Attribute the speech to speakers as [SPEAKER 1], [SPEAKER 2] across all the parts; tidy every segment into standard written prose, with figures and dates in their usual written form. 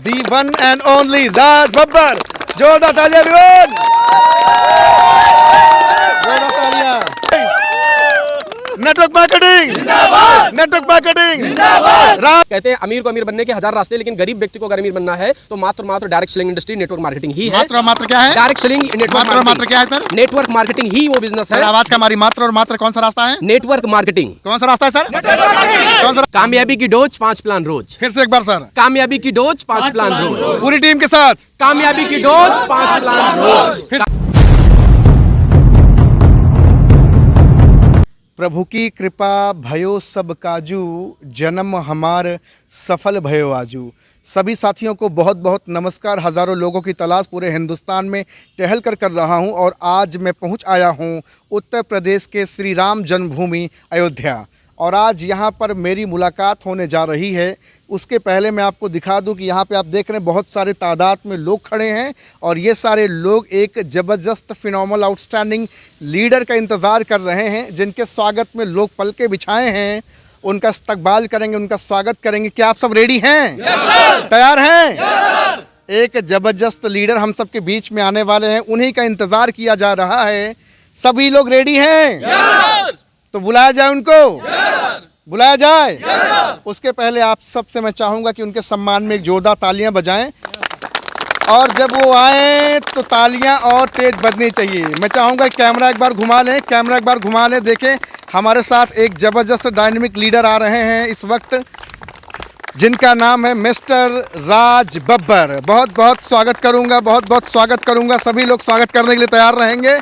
[SPEAKER 1] The one and only Raj Babbar. जोरदार तालियां everyone। जोरदार तालियां। नेटवर्क मार्केटिंग जिंदाबाद, नेटवर्क मार्केटिंग जिंदाबाद।
[SPEAKER 2] कहते हैं अमीर को अमीर बनने के 1000 रास्ते, लेकिन गरीब व्यक्ति को अगर अमीर बनना है तो मात्र direct selling industry network marketing ही है।
[SPEAKER 1] मात्र क्या है?
[SPEAKER 2] डायरेक्ट सेलिंग
[SPEAKER 1] मात्र क्या है सर?
[SPEAKER 2] नेटवर्क मार्केटिंग ही वो बिजनेस है।
[SPEAKER 1] आवाज का हमारी मात्र और मात्र कौन सा रास्ता है?
[SPEAKER 2] Network marketing.
[SPEAKER 1] कौन सा रास्ता है सर? कौन सा?
[SPEAKER 2] कामयाबी की डोज 5 प्लान रोज।
[SPEAKER 1] फिर से एक बार सर।
[SPEAKER 2] कामयाबी की डोज 5 प्लान रोज।
[SPEAKER 1] पूरी टीम के साथ
[SPEAKER 2] कामयाबी की डोज 5 प्लान रोज।
[SPEAKER 1] प्रभु की कृपा भयो सब काजू, जन्म हमार सफल भयो आजू। सभी साथियों को बहुत बहुत नमस्कार। हज़ारों लोगों की तलाश पूरे हिंदुस्तान में टहल कर रहा हूं और आज मैं पहुंच आया हूं उत्तर प्रदेश के श्री राम जन्मभूमि अयोध्या। और आज यहां पर मेरी मुलाकात होने जा रही है। उसके पहले मैं आपको दिखा दूं कि यहाँ पे आप देख रहे हैं बहुत सारे तादाद में लोग खड़े हैं और ये सारे लोग एक ज़बरदस्त फिनोमिनल आउटस्टैंडिंग लीडर का इंतज़ार कर रहे हैं, जिनके स्वागत में लोग पलके बिछाए हैं। उनका इस्तकबाल करेंगे, उनका स्वागत करेंगे। क्या आप सब रेडी हैं? तैयार हैं? एक ज़बरदस्त लीडर हम सब के बीच में आने वाले हैं, उन्हीं का इंतज़ार किया जा रहा है। सभी लोग रेडी हैं? तो बुलाया जाए उनको, बुलाया जाए। उसके पहले आप सबसे मैं चाहूँगा कि उनके सम्मान में एक जोरदार तालियां बजाएं और जब वो आए तो तालियां और तेज बजनी चाहिए। मैं चाहूँगा कैमरा एक बार घुमा लें, कैमरा एक बार घुमा लें। देखें हमारे साथ एक ज़बरदस्त डायनेमिक लीडर आ रहे हैं इस वक्त, जिनका नाम है मिस्टर राज बब्बर। बहुत बहुत स्वागत करूँगा, बहुत बहुत स्वागत करूँगा। सभी लोग स्वागत करने के लिए तैयार रहेंगे।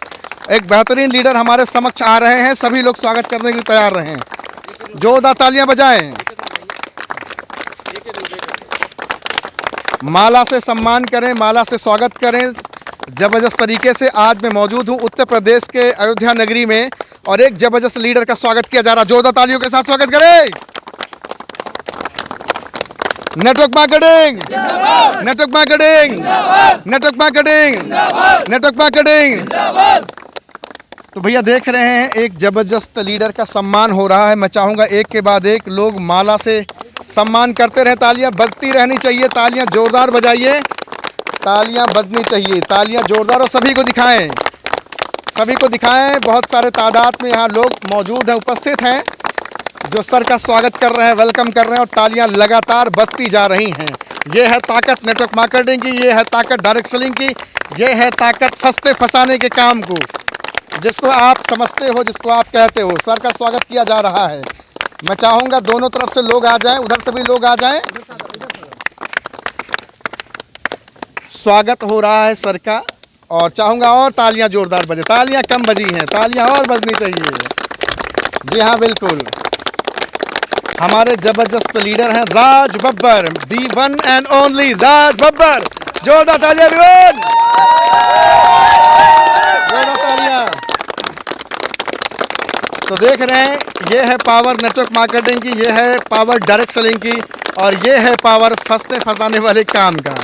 [SPEAKER 1] एक बेहतरीन लीडर हमारे समक्ष आ रहे हैं, सभी लोग स्वागत करने के लिए तैयार रहें। जोरदार तालियां बजाएं। माला से सम्मान करें, माला से स्वागत करें जबरदस्त तरीके से। आज मैं मौजूद हूं उत्तर प्रदेश के अयोध्या नगरी में और एक जबरदस्त लीडर का स्वागत किया जा रहा है। जोरदार तालियों के साथ स्वागत करें। Network marketing, network marketing, network marketing, network marketing. तो भैया देख रहे हैं एक ज़बरदस्त लीडर का सम्मान हो रहा है। मैं चाहूँगा एक के बाद एक लोग माला से सम्मान करते रहें। तालियां बजती रहनी चाहिए, तालियां जोरदार बजाइए, तालियां बजनी चाहिए, तालियां जोरदार। और सभी को दिखाएं, सभी को दिखाएं। बहुत सारे तादाद में यहाँ लोग मौजूद हैं, उपस्थित हैं, जो सर का स्वागत कर रहे हैं, वेलकम कर रहे हैं और तालियां लगातार बजती जा रही हैं। ये है ताकत नेटवर्क मार्केटिंग की, ये है ताकत डायरेक्ट सेलिंग की, ये है ताकत फंसते फंसाने के काम को, जिसको आप समझते हो, जिसको आप कहते हो। सर का स्वागत किया जा रहा है। मैं चाहूँगा दोनों तरफ से लोग आ जाएं, उधर से भी लोग आ जाएं। स्वागत हो रहा है सर का और चाहूँगा और तालियां जोरदार बजे। तालियां कम बजी हैं, तालियां और बजनी चाहिए। जी हाँ बिल्कुल, हमारे ज़बरदस्त लीडर हैं राज बब्बर, दी one and only Raj Babbar. जोरदार तालियां everyone। जोरदार तालियां। तो देख रहे हैं ये है पावर नेटवर्क मार्केटिंग की, ये है पावर डायरेक्ट सेलिंग की और ये है पावर फंसने फंसाने वाले काम का।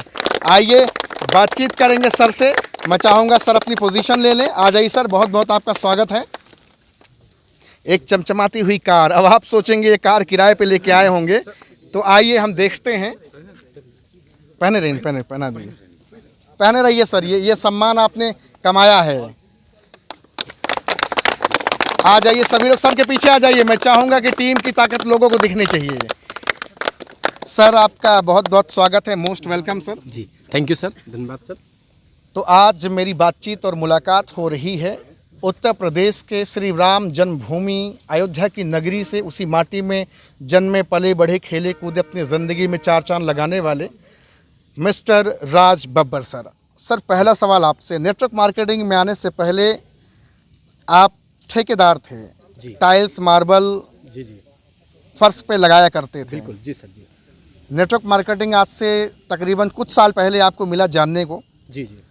[SPEAKER 1] आइए बातचीत करेंगे सर से। मैं चाहूँगा सर अपनी पोजीशन ले लें। आ जाइए सर, बहुत बहुत आपका स्वागत है। एक चमचमाती हुई कार, अब आप सोचेंगे ये कार किराए पे लेके आए होंगे, तो आइए हम देखते हैं। पहने रहिए, पहना दीजिए, पहने रहिए सर। ये सम्मान आपने कमाया है। आ जाइए सभी लोग, सर के पीछे आ जाइए। मैं चाहूँगा कि टीम की ताकत लोगों को दिखनी चाहिए। सर आपका बहुत बहुत स्वागत है, मोस्ट वेलकम सर।
[SPEAKER 2] जी थैंक यू सर, धन्यवाद सर।
[SPEAKER 1] तो आज मेरी बातचीत और मुलाकात हो रही है उत्तर प्रदेश के श्री राम जन्मभूमि अयोध्या की नगरी से, उसी माटी में जन्मे पले बढ़े खेले कूदे अपनी ज़िंदगी में चार चांद लगाने वाले मिस्टर राज बब्बर सर। सर पहला सवाल आपसे, नेटवर्क मार्केटिंग में आने से पहले आप ठेकेदार थे
[SPEAKER 2] जी।
[SPEAKER 1] टाइल्स मार्बल
[SPEAKER 2] जी जी
[SPEAKER 1] फर्श पे लगाया करते थे।
[SPEAKER 2] बिल्कुल जी सर जी।
[SPEAKER 1] नेटवर्क मार्केटिंग आज से तकरीबन कुछ साल पहले आपको मिला जानने को।
[SPEAKER 2] जी जी।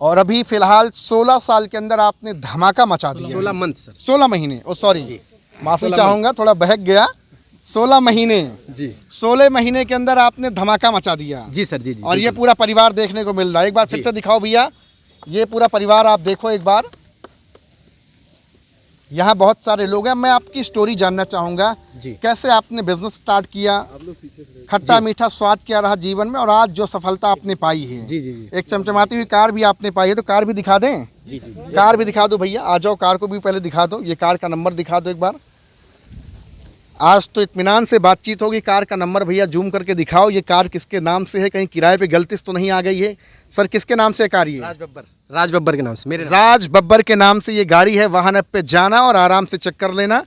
[SPEAKER 1] और अभी फ़िलहाल 16 साल के अंदर आपने धमाका मचा दिया।
[SPEAKER 2] 16 मंथ सर।
[SPEAKER 1] 16 महीने, ओ सॉरी माफ़ी
[SPEAKER 2] 16
[SPEAKER 1] चाहूँगा, थोड़ा बहक गया। 16 महीने
[SPEAKER 2] जी,
[SPEAKER 1] 16 महीने के अंदर आपने धमाका मचा दिया।
[SPEAKER 2] जी सर जी जी।
[SPEAKER 1] और ये पूरा परिवार देखने को मिल रहा है। एक बार फिर से दिखाओ भैया, ये पूरा परिवार आप देखो एक बार। यहाँ बहुत सारे लोग हैं। मैं आपकी स्टोरी जानना चाहूँगा,
[SPEAKER 2] जी।
[SPEAKER 1] कैसे आपने बिजनेस स्टार्ट किया, खट्टा मीठा स्वाद क्या रहा जीवन में, और आज जो सफलता आपने पाई है।
[SPEAKER 2] जी जी जी
[SPEAKER 1] एक चमचमाती हुई कार भी आपने पाई है, तो कार भी दिखा दें।
[SPEAKER 2] जी जी
[SPEAKER 1] कार भी दिखा दो भैया, आ जाओ, कार को भी पहले दिखा दो। ये कार का नंबर दिखा दो एक बार। आज तो इत्मीनान से बातचीत होगी। कार का नंबर भैया जूम करके दिखाओ। ये कार किसके नाम से है, कहीं किराए पे गलती से तो नहीं आ गई है? सर किसके नाम से कार ये?
[SPEAKER 2] राज बब्बर के नाम से, मेरे नाम।
[SPEAKER 1] राज बब्बर के नाम से ये गाड़ी है। वाहन पे जाना और आराम से चेक कर लेना।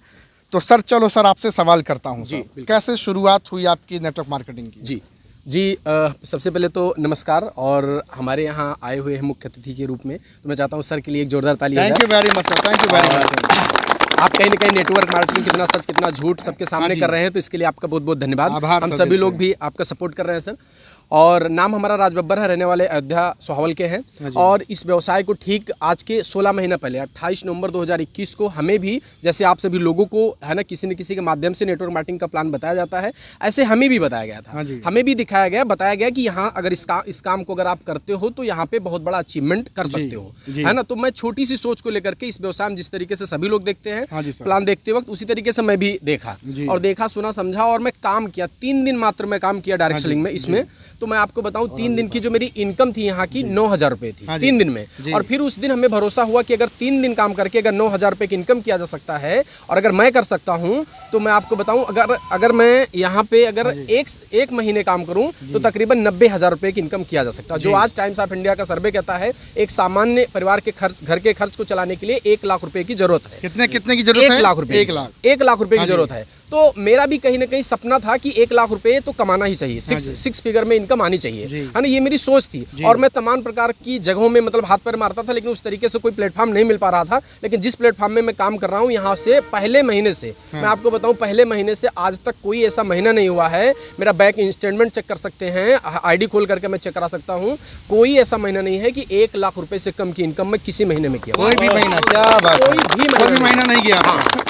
[SPEAKER 1] तो सर चलो सर आपसे सवाल करता हूँ।
[SPEAKER 2] जी,
[SPEAKER 1] सर
[SPEAKER 2] बिल्कुल।
[SPEAKER 1] कैसे शुरुआत हुई आपकी नेटवर्क मार्केटिंग की?
[SPEAKER 2] जी जी सबसे पहले तो नमस्कार, और हमारे यहाँ आए हुए हैं मुख्य अतिथि के रूप में, तो मैं चाहता हूँ सर के लिए एक जोरदार ताली हो
[SPEAKER 1] थैंक
[SPEAKER 2] जाए।
[SPEAKER 1] You very much sir, thank you very much.
[SPEAKER 2] आप कहीं ना कहीं नेटवर्क मार्केटिंग कितना सच कितना झूठ सबके सामने
[SPEAKER 1] जी।
[SPEAKER 2] कर रहे हैं, तो इसके लिए आपका बहुत बहुत धन्यवाद।
[SPEAKER 1] आभार
[SPEAKER 2] हम
[SPEAKER 1] सर,
[SPEAKER 2] सभी
[SPEAKER 1] दिल
[SPEAKER 2] लोग
[SPEAKER 1] से।
[SPEAKER 2] भी आपका सपोर्ट कर रहे हैं सर। और नाम हमारा राज बब्बर है, रहने वाले अयोध्या सोहावल के हैं। और इस व्यवसाय को ठीक आज के 16 महीना पहले 28 नवंबर 2021 को हमें भी, जैसे आप सभी लोगों को है ना, किसी न किसी के माध्यम से नेटवर्क मार्केटिंग का प्लान बताया जाता है, ऐसे हमें भी बताया गया
[SPEAKER 1] हाँ
[SPEAKER 2] था।
[SPEAKER 1] जी।
[SPEAKER 2] हमें भी दिखाया गया, बताया गया कि यहाँ अगर इस काम को अगर आप करते हो तो यहाँ पे बहुत बड़ा अचीवमेंट कर सकते हो,
[SPEAKER 1] जी।
[SPEAKER 2] है ना। तो मैं छोटी सी सोच को लेकर के इस व्यवसाय में जिस तरीके से सभी लोग देखते
[SPEAKER 1] हाँ
[SPEAKER 2] हैं
[SPEAKER 1] जी सर।
[SPEAKER 2] प्लान देखते वक्त, उसी तरीके से मैं भी देखा
[SPEAKER 1] जी।
[SPEAKER 2] और देखा सुना समझा, और मैं काम किया। 3 दिन मात्र मैं काम किया डायरेक्ट सेलिंग में इसमें। तो मैं आपको बताऊं, 3 दिन की जो मेरी इनकम थी यहाँ की 9,000 रुपए थी,
[SPEAKER 1] हाँ जी।
[SPEAKER 2] 3 दिन में।
[SPEAKER 1] जी।
[SPEAKER 2] और फिर उस दिन हमें भरोसा हुआ कि अगर 3 दिन काम करके अगर 9,000 रुपए की इनकम किया जा सकता है, और अगर मैं कर सकता हूँ, तो मैं आपको बताऊं, अगर मैं यहाँ पे अगर एक महीने काम करूँ तो तकरीबन 90,000 रुपए की इनकम किया जा सकता है। जो आज टाइम्स ऑफ इंडिया का सर्वे कहता है एक सामान्य परिवार के घर के खर्च को चलाने के लिए 1 लाख रुपए की जरूरत है।
[SPEAKER 1] कितने की जरूरत है?
[SPEAKER 2] 1 लाख रुपए 1 लाख रुपए की जरूरत है। तो मेरा भी कहीं ना कहीं सपना था कि 1 लाख रुपए तो कमाना ही चाहिए, सिक्स फिगर में इनकम आनी चाहिए, है ना। ये मेरी सोच थी। और मैं तमाम प्रकार की जगहों में मतलब हाथ पैर मारता था, लेकिन उस तरीके से कोई प्लेटफॉर्म नहीं मिल पा रहा था। लेकिन जिस प्लेटफॉर्म में मैं काम कर रहा हूँ, यहाँ से पहले महीने से मैं आपको बताऊं, पहले महीने से आज तक कोई ऐसा महीना नहीं हुआ है। मेरा बैंक स्टेटमेंट चेक कर सकते हैं, आईडी खोल करके मैं चेक करा सकता हूँ। कोई ऐसा महीना नहीं है कि 1 लाख रुपए से कम की इनकम मैं किसी महीने में किया।
[SPEAKER 1] कोई भी महीना? क्या बात है।
[SPEAKER 2] कोई भी
[SPEAKER 1] महीना नहीं किया?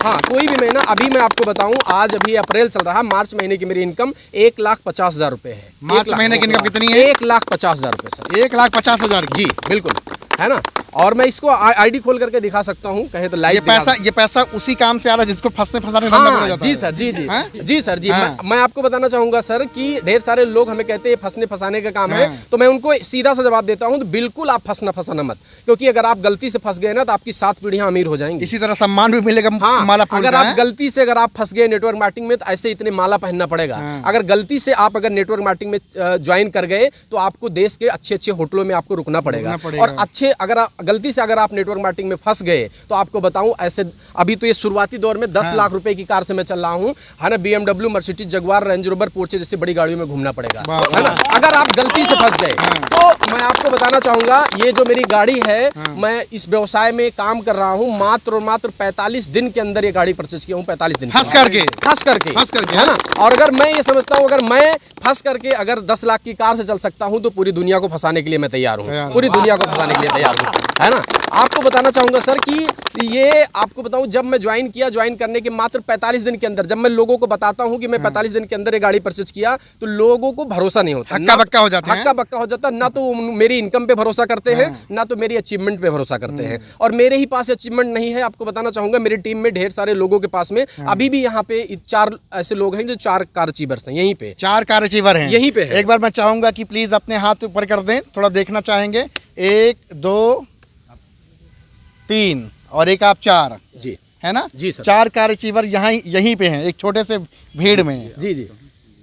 [SPEAKER 2] हाँ, कोई भी महीना। अभी मैं आपको बताऊं, आज अभी अप्रैल चल रहा है, मार्च महीने की मेरी इनकम 1,50,000 रुपए है।
[SPEAKER 1] मार्च महीने की इनकम कितनी है?
[SPEAKER 2] 1,50,000 रुपए सर।
[SPEAKER 1] 1,50,000
[SPEAKER 2] जी बिल्कुल, है ना। और मैं इसको आईडी खोल करके दिखा सकता हूँ, कहे तो लाइव।
[SPEAKER 1] ये पैसा उसी काम से आ रहा है जिसको फंसने फंसाने में
[SPEAKER 2] हाँ,
[SPEAKER 1] धंधा जाता
[SPEAKER 2] जी
[SPEAKER 1] है।
[SPEAKER 2] सर, जी जी
[SPEAKER 1] हाँ?
[SPEAKER 2] जी सर, जी।
[SPEAKER 1] हाँ।
[SPEAKER 2] मैं आपको बताना चाहूंगा सर कि ढेर सारे लोग हमें कहते हैं फंसने फंसाने का काम है, तो मैं उनको सीधा सा जवाब देता हूं, तो बिल्कुल आप फंसाना मत, क्योंकि अगर आप गलती से फंस गए ना, तो आपकी 7 पीढ़ियां अमीर हो जाएंगी।
[SPEAKER 1] इसी तरह सम्मान भी मिलेगा।
[SPEAKER 2] हाँ,
[SPEAKER 1] माला फूल
[SPEAKER 2] अगर
[SPEAKER 1] का,
[SPEAKER 2] आप
[SPEAKER 1] है?
[SPEAKER 2] गलती से अगर आप फंस गए नेटवर्क मार्केटिंग में, तो ऐसे इतने माला पहनना पड़ेगा।
[SPEAKER 1] हाँ।
[SPEAKER 2] अगर गलती से आप अगर नेटवर्क मार्केटिंग में ज्वाइन कर गए, तो आपको देश के अच्छे अच्छे होटलों में आपको रुकना पड़ेगा। और अच्छे अगर गलती से अगर आप नेटवर्क मार्केटिंग में फंस गए, तो आपको बताऊं, ऐसे अभी तो ये शुरुआती दौर में 10 लाख रुपए की कार से मैं चल रहा हूं, है ना। BMW, Mercedes, Jaguar, Range Rover, Porsche जैसी बड़ी गाड़ियों में घूमना पड़ेगा, है ना, अगर आप गलती से फंस गए। तो मैं आपको बताना चाहूंगा, ये जो मेरी गाड़ी है, मैं इस व्यवसाय में काम कर रहा हूं, मात्र और मात्र 45 दिन के अंदर ये गाड़ी परचेज किया हूं। 45 दिन
[SPEAKER 1] फंस करके,
[SPEAKER 2] है ना। और अगर मैं ये समझता हूं, अगर मैं फंस करके अगर 10 लाख की कार से चल सकता हूं, तो पूरी दुनिया को फंसाने के लिए मैं तैयार हूं, पूरी दुनिया को फंसाने के लिए तैयार हूं, है ना। आपको बताना चाहूंगा सर कि ये आपको बताऊं, जब मैं ज्वाइन करने के मात्र 45 दिन के अंदर, जब मैं लोगों को बताता हूं कि मैं 45 दिन के अंदर ये गाड़ी परचेज किया, तो लोगों को भरोसा नहीं होता,
[SPEAKER 1] हक्का बक्का हो जाता है।
[SPEAKER 2] हक्का बक्का हो जाता, ना तो मेरी इनकम पे भरोसा करते हैं, ना तो मेरी अचीवमेंट पे भरोसा करते हैं। और मेरे ही पास अचीवमेंट नहीं है। आपको बताना चाहूंगा, मेरी टीम में ढेर सारे लोगों के पास में अभी भी यहाँ पे 4 ऐसे लोग हैं जो 4 कार अचीवर्स हैं, यहीं पे
[SPEAKER 1] 4 कार अचीवर हैं,
[SPEAKER 2] यहीं पे है।
[SPEAKER 1] एक बार मैं चाहूंगा कि प्लीज अपने हाथ ऊपर कर दें, थोड़ा देखना चाहेंगे। 1 2 3 और एक आप 4,
[SPEAKER 2] जी
[SPEAKER 1] है ना।
[SPEAKER 2] जी सर।
[SPEAKER 1] 4 कार अचीवर यहाँ यहीं पे हैं, एक छोटे से भीड़ में।
[SPEAKER 2] जी जी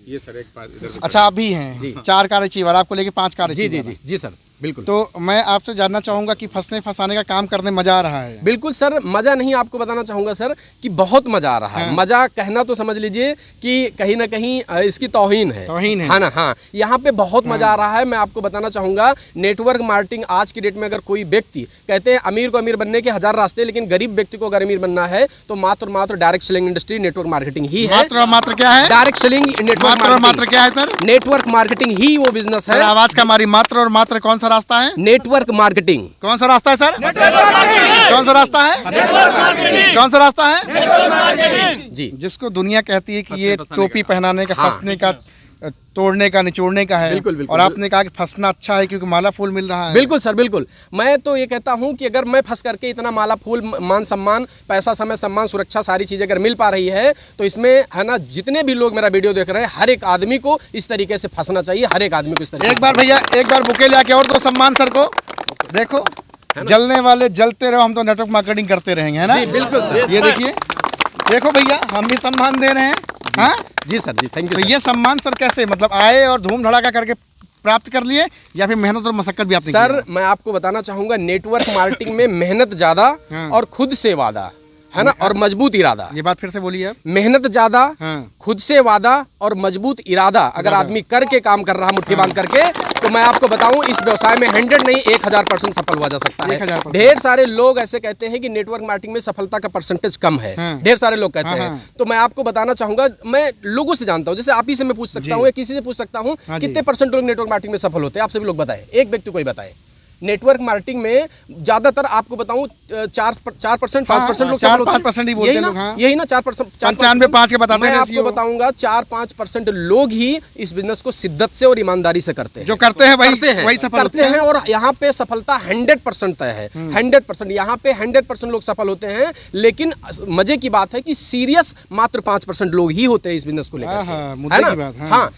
[SPEAKER 3] ये सर एक बात इधर
[SPEAKER 1] अच्छा, आप भी हैं
[SPEAKER 2] जी।
[SPEAKER 1] 4 कार अचीवर, आपको लेके 5 कार
[SPEAKER 2] जी
[SPEAKER 1] अचीवर।
[SPEAKER 2] जी जी जी सर, बिल्कुल।
[SPEAKER 1] तो मैं आपसे जानना चाहूंगा कि फंसने फंसाने का काम करने मजा आ रहा है?
[SPEAKER 2] बिल्कुल सर, मजा नहीं, आपको बताना चाहूंगा सर कि बहुत मजा आ रहा है। मजा कहना तो समझ लीजिए कि कहीं ना कहीं इसकी तौहीन है ना। हाँ, यहाँ पे बहुत मजा आ रहा है। मैं आपको बताना चाहूंगा, नेटवर्क मार्केटिंग आज की डेट में अगर कोई व्यक्ति, कहते हैं अमीर को अमीर बनने के 1000 रास्ते, लेकिन गरीब व्यक्ति को अगर अमीर बनना है, तो मात्र direct selling industry network marketing ही है।
[SPEAKER 1] मात्र क्या है?
[SPEAKER 2] डायरेक्ट सेलिंग नेटवर्क
[SPEAKER 1] मात्र क्या है सर?
[SPEAKER 2] नेटवर्क मार्केटिंग ही वो बिजनेस है।
[SPEAKER 1] आवाज का हमारी मात्र और मात्र कौन सा रास्ता है?
[SPEAKER 2] Network marketing.
[SPEAKER 1] कौन सा रास्ता है सर? कौन सा रास्ता है? कौन सा रास्ता है?
[SPEAKER 2] जी,
[SPEAKER 1] जिसको दुनिया कहती है कि ये टोपी पहनाने का, फंसने का तोड़ने का, निचोड़ने का है।
[SPEAKER 2] बिल्कुल, बिल्कुल।
[SPEAKER 1] और आपने कहा कि फंसना अच्छा है क्योंकि माला फूल मिल रहा है।
[SPEAKER 2] बिल्कुल सर, बिल्कुल। मैं तो ये कहता हूं कि अगर मैं फंस करके इतना माला फूल, मान सम्मान, पैसा, समय, सम्मान, सुरक्षा, सारी चीजें अगर मिल पा रही है तो इसमें है ना, जितने भी लोग मेरा वीडियो देख रहे हैं, हर एक आदमी को इस तरीके से फंसना चाहिए, हर एक आदमी को इस तरीके
[SPEAKER 1] एक बार भैया, एक बार बुके लेके और दो सम्मान सर को। देखो, जलने वाले जलते रहो, हम तो नेटवर्क मार्केटिंग करते रहेंगे, है ना?
[SPEAKER 2] जी बिल्कुल सर।
[SPEAKER 1] ये देखिए, देखो भैया, हम भी सम्मान दे रहे हैं। हाँ
[SPEAKER 2] जी सर, जी थैंक
[SPEAKER 1] तो
[SPEAKER 2] यू।
[SPEAKER 1] ये सम्मान सर कैसे, मतलब आए और धूम धड़ाका करके प्राप्त कर लिए या फिर मेहनत और मशक्कत भी आपने
[SPEAKER 2] सर मैं आपको बताना चाहूंगा, नेटवर्क मार्केटिंग में मेहनत ज्यादा
[SPEAKER 1] हाँ।
[SPEAKER 2] और खुद से वादा, है ना, और मजबूत इरादा।
[SPEAKER 1] ये बात फिर से बोलिए आप।
[SPEAKER 2] मेहनत ज्यादा,
[SPEAKER 1] हाँ।
[SPEAKER 2] खुद से वादा और मजबूत इरादा अगर आदमी करके काम कर रहा, मुट्ठी बांध करके, तो मैं आपको बताऊं इस व्यवसाय में 100 नहीं 1000% सफल हुआ जा सकता है।
[SPEAKER 1] 1000%।
[SPEAKER 2] ढेर सारे लोग ऐसे कहते हैं कि नेटवर्क मार्केटिंग में सफलता का परसेंटेज कम है।
[SPEAKER 1] हाँ।
[SPEAKER 2] ढेर सारे लोग कहते
[SPEAKER 1] हाँ,
[SPEAKER 2] हैं।
[SPEAKER 1] हाँ।
[SPEAKER 2] तो मैं आपको बताना चाहूंगा, मैं लोगों से जानता हूं, जैसे आप ही से मैं पूछ सकता हूं या किसी से पूछ सकता हूं,
[SPEAKER 1] हाँ जी।
[SPEAKER 2] कितने परसेंट लोग नेटवर्क मार्केटिंग में सफल होते हैं? आप सभी लोग बताएं, एक व्यक्ति कोई बताए। नेटवर्क मार्केटिंग में ज्यादातर आपको बताऊं 4%, 5% लोग सफल होते हैं।
[SPEAKER 1] 4-5% ही बोलते
[SPEAKER 2] यही
[SPEAKER 1] हैं
[SPEAKER 2] ना,
[SPEAKER 1] लोग, हाँ।
[SPEAKER 2] यही ना 4%,
[SPEAKER 1] 95-5 के बताते
[SPEAKER 2] मैं
[SPEAKER 1] हैं
[SPEAKER 2] आपको
[SPEAKER 1] ratio।
[SPEAKER 2] बताऊंगा 4-5% लोग ही इस बिजनेस को शिद्दत से और ईमानदारी से करते हैं।
[SPEAKER 1] जो करते हैं वही
[SPEAKER 2] करते हैं,
[SPEAKER 1] वही सफल
[SPEAKER 2] करते हैं। और यहाँ पे सफलता 100% तय है। 100% यहाँ पे 100% लोग सफल होते हैं। लेकिन मजे की बात है कि सीरियस मात्र 5% लोग ही होते हैं इस बिजनेस को लेकर
[SPEAKER 1] हाँ,
[SPEAKER 2] के,
[SPEAKER 1] मुद्दे
[SPEAKER 2] है ना?
[SPEAKER 1] की बात, हाँ।
[SPEAKER 2] हाँ,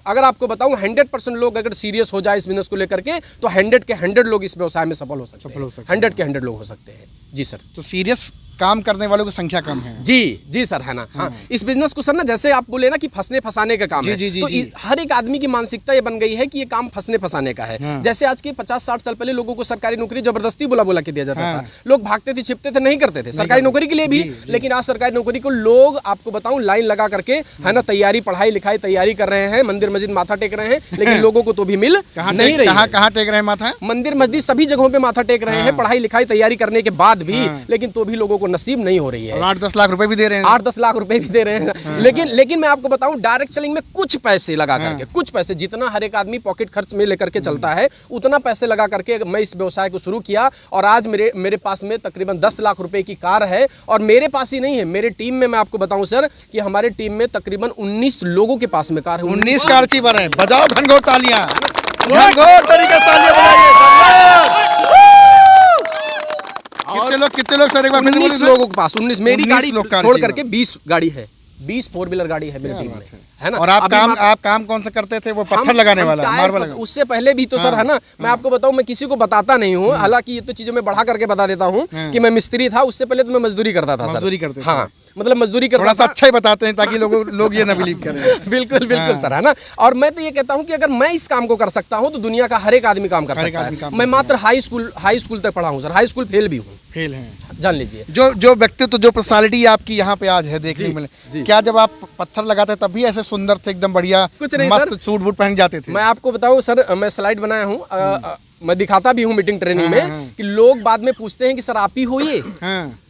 [SPEAKER 2] अगर आपको बताऊं 100% लोग अगर सीरियस हो जाए इस बिजनेस को लेकर के, तो 100 के 100 लोग इस व्यवसाय में सफल हो सकते हैं। 100 के 100 लोग हो सकते हैं। जी सर।
[SPEAKER 1] तो सीरियस काम करने वालों की संख्या कम है।
[SPEAKER 2] जी सर, है ना। हाँ, इस बिजनेस को सर ना, जैसे आप बोले ना कि फंसने फंसाने का काम है, तो हर एक आदमी की मानसिकता ये बन गई है कि ये काम फंसने फंसाने का है। जैसे आज के 50-60 साल पहले लोगों को सरकारी नौकरी जबरदस्ती बुला के दिया जाता था। लोग भागते थे, छिपते थे, नहीं करते थे सरकारी नौकरी के लिए भी। लेकिन आज सरकारी नौकरी को लोग, आपको बताऊं, लाइन लगा करके, है ना, तैयारी, पढ़ाई लिखाई तैयारी कर रहे हैं, मंदिर मस्जिद माथा टेक रहे हैं, लेकिन लोगों को तो भी मिल नहीं रही है।
[SPEAKER 1] कहाँ टेक रहे हैं माथा?
[SPEAKER 2] मंदिर मस्जिद सभी जगहों पे माथा टेक रहे हैं, पढ़ाई लिखाई तैयारी करने के बाद भी, लेकिन तो भी लोगों को नसीब नहीं हो रही है।
[SPEAKER 1] 8-10 लाख रुपए भी दे रहे हैं।
[SPEAKER 2] 8-10 लाख रुपए भी दे रहे हैं। लेकिन मैं आपको बताऊं, डायरेक्ट सेलिंग में कुछ पैसे लगा करके, कुछ पैसे, जितना हर एक आदमी पॉकेट खर्च में लेकर के चलता है, उतना पैसे लगा करके मैं इस व्यवसाय को शुरू किया। और आज मेरे पास में तकरीबन 10 लाख रुपए की कार है। और मेरे पास ही नहीं है, मेरे टीम में, मैं आपको बताऊं सर कि हमारे टीम में तकरीबन 19 लोगों के पास में कार है।
[SPEAKER 1] 19 कार चीबर है। बजाओ घनघोर तालियां, घनघोर तरीके से तालियां बजाइए। कितने लोग सर, एक बार
[SPEAKER 2] 19 लोगों के पास, 19 मेरी
[SPEAKER 1] 19
[SPEAKER 2] गाड़ी
[SPEAKER 1] लोग कार
[SPEAKER 2] छोड़
[SPEAKER 1] चाहिए।
[SPEAKER 2] करके 20 गाड़ी है, 20 4 व्हीलर गाड़ी है मेरी टीम में, है ना।
[SPEAKER 1] और आप काम कौन सा करते थे? वो पत्थर लगाने वाला, मार्बल लगाने।
[SPEAKER 2] उससे पहले भी तो सर, है ना, मैं आपको बताऊं, मैं किसी को बताता नहीं हूँ, हालांकि ये तो चीजों में बढ़ा करके बता देता हूँ कि मैं मिस्त्री था। उससे पहले तो मैं मजदूरी करता था सर।
[SPEAKER 1] मजदूरी करते थे।
[SPEAKER 2] हाँ, मतलब मजदूरी
[SPEAKER 1] थोड़ा
[SPEAKER 2] करता
[SPEAKER 1] सा
[SPEAKER 2] था।
[SPEAKER 1] अच्छा ही बताते हैं ताकि लोग ये ना बिलीव करें।
[SPEAKER 2] बिल्कुल सर, है ना। और मैं तो ये कहता हूँ कि अगर मैं इस काम को कर सकता हूँ तो दुनिया का हर एक आदमी काम कर सकता है। मैं मात्र हाई स्कूल तक पढ़ा हूँ सर, हाई स्कूल फेल भी हूँ,
[SPEAKER 1] फेल हैं।
[SPEAKER 2] जान लीजिए।
[SPEAKER 1] जो व्यक्तित्व, जो पर्सनालिटी आपकी यहाँ पे आज है देखने में, क्या जब आप पत्थर लगाते तब भी ऐसे सुंदर थे, एकदम बढ़िया,
[SPEAKER 2] कुछ नहीं
[SPEAKER 1] मस्त
[SPEAKER 2] सर,
[SPEAKER 1] सूट बूट पहन जाते थे?
[SPEAKER 2] मैं आपको बताऊं सर, मैं स्लाइड बनाया हूँ, मैं दिखाता भी हूँ मीटिंग ट्रेनिंग में, कि लोग बाद में पूछते हैं कि सर आप ही हो ये,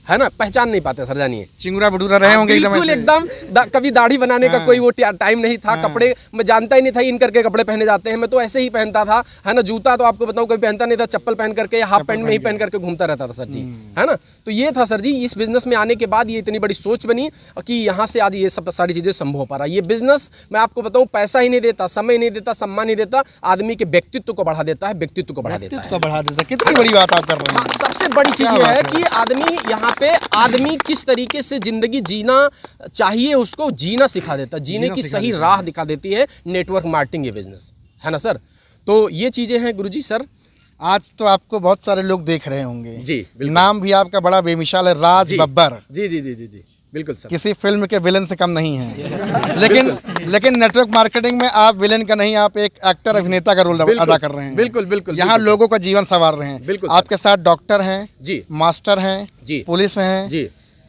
[SPEAKER 2] है ना, पहचान नहीं पाते सर, जानिए।
[SPEAKER 1] चिंगुरा भटूरा रहे होंगे
[SPEAKER 2] बिल्कुल एकदम। कभी दाढ़ी बनाने का कोई वो टाइम नहीं था। कपड़े मैं जानता ही नहीं था इन करके कपड़े पहने जाते हैं, मैं तो ऐसे ही पहनता था, है ना। जूता तो आपको बताऊं कभी पहनता नहीं था, चप्पल पहन करके, हाफ पैंट में ही पहन करके घूमता रहता था सर जी, है ना। तो ये था सर जी, इस बिजनेस में आने के बाद ये इतनी बड़ी सोच बनी कि यहाँ से आज ये सब सारी चीजें संभव हो पा रहा है। ये बिजनेस, मैं आपको बताऊं, पैसा ही नहीं देता, समय नहीं देता, सम्मान नहीं देता, आदमी के व्यक्तित्व को बढ़ा देता है, व्यक्तित्व को बढ़ा देता है।
[SPEAKER 1] कितनी बड़ी बात आप कर रहे हैं।
[SPEAKER 2] सबसे बड़ी चीज ये है कि आदमी यहाँ पे, आदमी किस तरीके से जिंदगी जीना चाहिए उसको जीना सिखा देता है, जीने की सही राह दिखा देती है नेटवर्क मार्केटिंग ये बिजनेस, है ना सर। तो ये चीजें हैं गुरुजी। सर
[SPEAKER 1] आज तो आपको बहुत सारे लोग देख रहे होंगे
[SPEAKER 2] जी,
[SPEAKER 1] नाम भी आपका बड़ा बेमिसाल है, राज बब्बर।
[SPEAKER 2] जी जी जी जी जी बिल्कुल सर,
[SPEAKER 1] किसी फिल्म के विलन से कम नहीं है। लेकिन नेटवर्क मार्केटिंग में आप विलन का नहीं, आप एक एक्टर, अभिनेता का रोल अदा कर रहे हैं।
[SPEAKER 2] बिल्कुल
[SPEAKER 1] यहाँ लोगों का जीवन संवार रहे हैं।
[SPEAKER 2] बिल्कुल
[SPEAKER 1] आपके साथ डॉक्टर हैं
[SPEAKER 2] जी,
[SPEAKER 1] मास्टर हैं जी, पुलिस हैं
[SPEAKER 2] जी,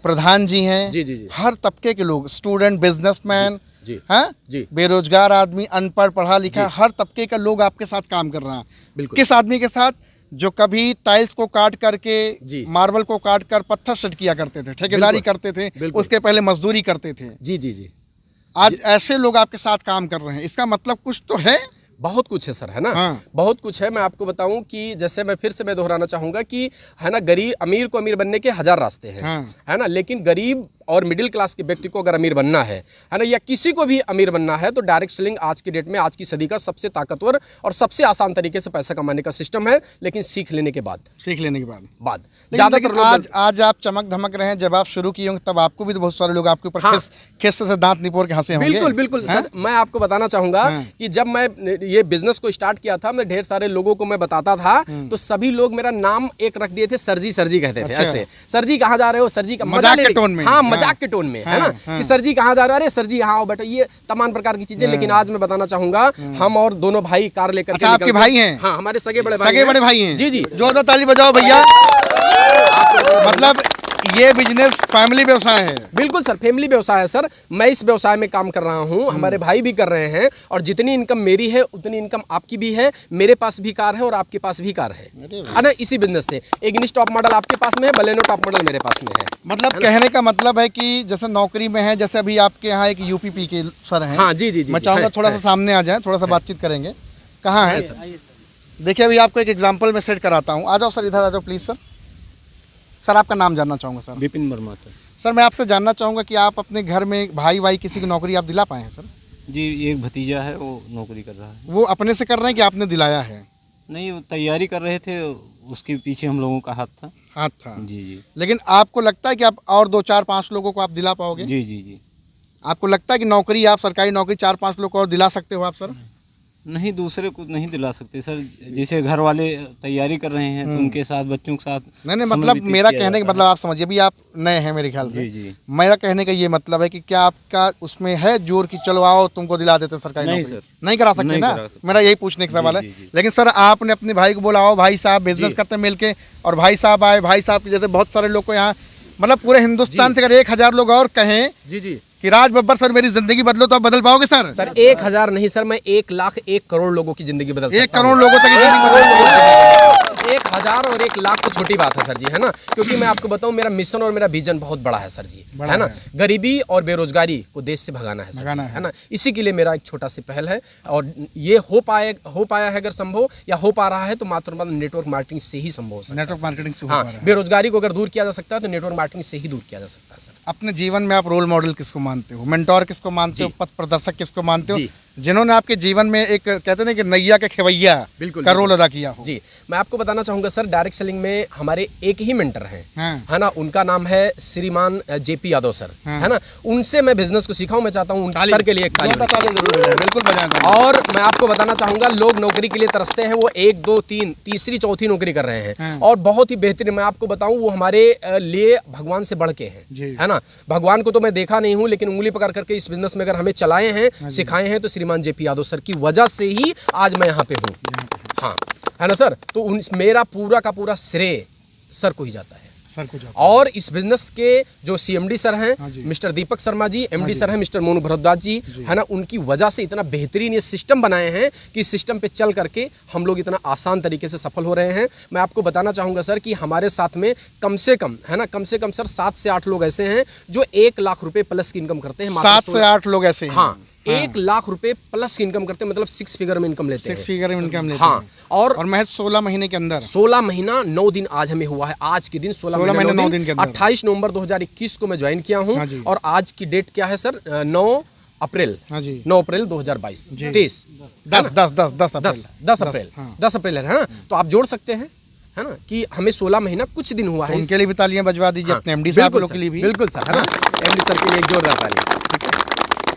[SPEAKER 1] प्रधान जी हैं जी, हर तबके के लोग, स्टूडेंट, बिजनेसमैन, हाँ जी, बेरोजगार आदमी, अनपढ़, पढ़ा लिखा, हर तबके का लोग आपके साथ काम कर रहा है। किस आदमी के साथ? जो कभी टाइल्स को काट करके, मार्बल को काट कर पत्थर सेट किया करते थे, ठेकेदारी करते थे, उसके पहले मजदूरी करते थे। जी जी जी। आज ऐसे लोग आपके साथ काम कर रहे हैं, इसका मतलब कुछ तो है। बहुत कुछ है सर, है ना। बहुत कुछ है। मैं आपको बताऊं कि जैसे मैं फिर से दोहराना चाहूंगा कि, है ना, गरीब, अमीर को अमीर बनने के 1000 रास्ते हैं, है ना, लेकिन गरीब
[SPEAKER 2] और मिडिल क्लास के व्यक्ति को अगर अमीर बनना है ना, या किसी को भी अमीर बनना है, तो डायरेक्ट सेलिंग आज की डेट में, आज की सदी का सबसे ताकतवर और सबसे आसान तरीके से पैसा कमाने का सिस्टम है, लेकिन सीख लेने के बाद
[SPEAKER 1] लेकिन आज आप चमक धमक रहे हैं। जब आप शुरू किए होंगे तब आपको भी तो बहुत सारे लोग आपके ऊपर
[SPEAKER 2] हाँ।
[SPEAKER 1] खिस से दांत निपोर के हंसे होंगे।
[SPEAKER 2] बिल्कुल बिल्कुल सर, मैं आपको बताना चाहूंगा कि जब मैं ये बिजनेस को स्टार्ट किया था, मैं ढेर सारे लोगों को मैं बताता था, तो सभी लोग मेरा नाम एक रख दिए थे, सर जी कहते थे। ऐसे सर जी कहाँ जा रहे हो, सर जी का
[SPEAKER 1] मजाक के टोन में।
[SPEAKER 2] हाँ, मजाक के टोन में, है ना, कि सर जी कहाँ जा रहे हो, अरे सर जी यहाँ आओ बेटा, ये तमाम प्रकार की चीजें। लेकिन आज मैं बताना चाहूंगा, हम और दोनों भाई कार लेकर के
[SPEAKER 1] आपके भाई हैं?
[SPEAKER 2] हाँ, हमारे सगे बड़े
[SPEAKER 1] भाई हैं।
[SPEAKER 2] जी जी,
[SPEAKER 1] जोरदार ताली बजाओ भैया। मतलब ये बिजनेस फैमिली व्यवसाय है।
[SPEAKER 2] बिल्कुल सर, फैमिली व्यवसाय है सर। मैं इस व्यवसाय में काम कर रहा हूँ, हमारे भाई भी कर रहे हैं, और जितनी इनकम मेरी है उतनी इनकम आपकी भी है। मेरे पास भी कार है और आपके पास भी कार है ना, इसी बिजनेस से। इग्निस टॉप मॉडल आपके पास में है, बलेनो टॉप मॉडल मेरे पास में है।
[SPEAKER 1] मतलब कहने का मतलब है कि जैसे नौकरी में है, जैसे अभी आपके यहाँ एक यूपीपी के सर हैं।
[SPEAKER 2] हाँ जी जी जी,
[SPEAKER 1] मैं चाहूँगा थोड़ा सा सामने आ जाए, थोड़ा सा बातचीत करेंगे। कहाँ है? देखिए अभी आपको एक एग्जाम्पल में सेट कराता हूँ। आ जाओ सर, इधर आ जाओ प्लीज़। सर आपका नाम जानना चाहूँगा sir.
[SPEAKER 3] Vipin Verma sir.
[SPEAKER 1] Sir मैं आपसे जानना चाहूँगा कि आप अपने घर में भाई किसी की नौकरी आप दिला पाए हैं सर?
[SPEAKER 4] जी, एक भतीजा है, वो नौकरी कर रहा है।
[SPEAKER 1] वो अपने से कर रहे हैं कि आपने दिलाया है?
[SPEAKER 4] नहीं, वो तैयारी कर रहे थे, उसके पीछे हम लोगों का हाथ था। जी जी।
[SPEAKER 1] लेकिन आपको लगता है कि आप और 2 4 5 लोगों को आप दिला पाओगे?
[SPEAKER 4] जी जी जी।
[SPEAKER 1] आपको लगता है कि नौकरी, आप सरकारी नौकरी 4 5 लोग को और दिला सकते हो आप सर?
[SPEAKER 4] नहीं, दूसरे को नहीं दिला सकते सर। जैसे घर वाले तैयारी कर रहे हैं तो उनके साथ, बच्चों के साथ
[SPEAKER 1] नहीं, मतलब मेरा कहने का मतलब आप समझिए, अभी आप नए हैं मेरे ख्याल से।
[SPEAKER 4] जी जी।
[SPEAKER 1] मेरा कहने का ये मतलब है कि क्या आपका उसमें है जोर कि चलो आओ तुमको दिला देते सरकारी
[SPEAKER 4] नहीं
[SPEAKER 1] नौकरी?
[SPEAKER 4] सर,
[SPEAKER 1] नहीं करा सकते
[SPEAKER 4] नहीं
[SPEAKER 1] ना,
[SPEAKER 4] करा सकते।
[SPEAKER 1] मेरा यही पूछने का सवाल है।
[SPEAKER 4] जी, जी।
[SPEAKER 1] लेकिन सर आपने अपने भाई को बोला, आओ भाई साहब बिजनेस करते हैं मिलके, और भाई साहब आए। भाई साहब के जैसे बहुत सारे लोग को यहाँ, मतलब पूरे हिंदुस्तान से अगर 1000 लोग और कहें
[SPEAKER 2] जी जी
[SPEAKER 1] कि राज बब्बर सर मेरी जिंदगी बदलो, तो आप बदल पाओगे सर?
[SPEAKER 2] सर 1000 नहीं सर, मैं 1 लाख 1 करोड़ लोगों की जिंदगी बदल सकता हूं।
[SPEAKER 1] 1 करोड़ लोगों तक की जिंदगी बदल।
[SPEAKER 2] 1000 और 1 लाख तो छोटी बात है सर जी, है ना। क्योंकि मैं आपको बताऊं, मेरा मिशन और मेरा विजन बहुत बड़ा है सर जी, है ना। गरीबी और बेरोजगारी को देश से भगाना है सर जी, है ना। इसी के लिए मेरा एक छोटा सी पहल है, और ये हो पाया है अगर संभव, या हो पा रहा है, तो मात्र नेटवर्क मार्केटिंग से ही संभव हो सकता है।
[SPEAKER 1] नेटवर्क मार्केटिंग से
[SPEAKER 2] हाँ, बेरोजगारी को अगर दूर किया जा सकता है तो नेटवर्क मार्केटिंग से ही दूर किया जा सकता है सर।
[SPEAKER 1] अपने जीवन में आप रोल मॉडल किसको मानते हो, मेंटोर किसको मानते हो, पथ प्रदर्शक किसको मानते हो, जिन्होंने आपके जीवन में एक कहते हैं ना कि नैया के खेवैया का रोल अदा किया हो?
[SPEAKER 2] जी, मैं आपको बताना चाहूंगा सर, डायरेक्ट सेलिंग में हमारे एक ही मेंटर हैं,
[SPEAKER 1] हाँ।
[SPEAKER 2] है ना। उनका नाम है श्रीमान जेपी यादव सर, है ना। उनसे मैं बिजनेस को सीखा हूं। मैं चाहता हूं उन सर के लिए एक ताली
[SPEAKER 1] बिल्कुल बजाएं।
[SPEAKER 2] और मैं आपको बताना चाहूंगा, लोग नौकरी के लिए तरसते हैं, वो 1 2 3 तीसरी चौथी नौकरी कर रहे हैं, और बहुत ही बेहतरीन। मैं आपको बताऊं, वो हमारे लिए भगवान से बढ़ के हैं, है ना। भगवान को तो मैं देखा नहीं हूं, लेकिन उंगली पकड़ करके इस बिजनेस में अगर हमें चलाए हैं, सिखाए हैं, तो श्रीमान जेपी यादव सर की वजह से ही आज मैं यहाँ पे हूँ। हाँ, है ना सर। तो मेरा पूरा का पूरा श्रेय सर को ही जाता है। और इस बिजनेस के जो सीएमडी सर हैं mister Deepak Sharma ji, MD sir हैं मिस्टर मोनू भरद्वाज जी, है ना, उनकी वजह से इतना बेहतरीन ये सिस्टम बनाए हैं कि इस सिस्टम पे चल करके हम लोग इतना आसान तरीके से सफल हो रहे हैं। मैं आपको बताना चाहूँगा सर कि हमारे साथ में कम से कम, है ना, कम से कम सर 7 से 8 लोग ऐसे हैं जो 1 लाख रुपए प्लस की इनकम करते हैं।
[SPEAKER 1] 7 से 8 लोग ऐसे हैं?
[SPEAKER 2] हाँ, 1 लाख रुपए प्लस की इनकम करते हैं, मतलब 6 फिगर में इनकम लेते हैं।
[SPEAKER 1] 6 फिगर में इनकम लेते हैं।
[SPEAKER 2] हाँ, और
[SPEAKER 1] महज 16 महीने के अंदर,
[SPEAKER 2] 16 महीना 9 दिन आज हमें हुआ है। आज के दिन 16 महीने 9 दिन के अंदर 28 नवंबर 2021 को मैं ज्वाइन किया हूँ। और आज की डेट क्या है सर? 9 अप्रैल 2022, 23 10 अप्रैल है ना। तो आप जोड़ सकते हैं, है ना, कि हमें 16 महीना कुछ दिन हुआ है।
[SPEAKER 1] उनके लिए भी तालियां बजवा दीजिए, अपने एमडी साहब लोग के लिए भी।
[SPEAKER 2] बिल्कुल सर, है ना, एमडी सर के लिए एक जोरदार ताली।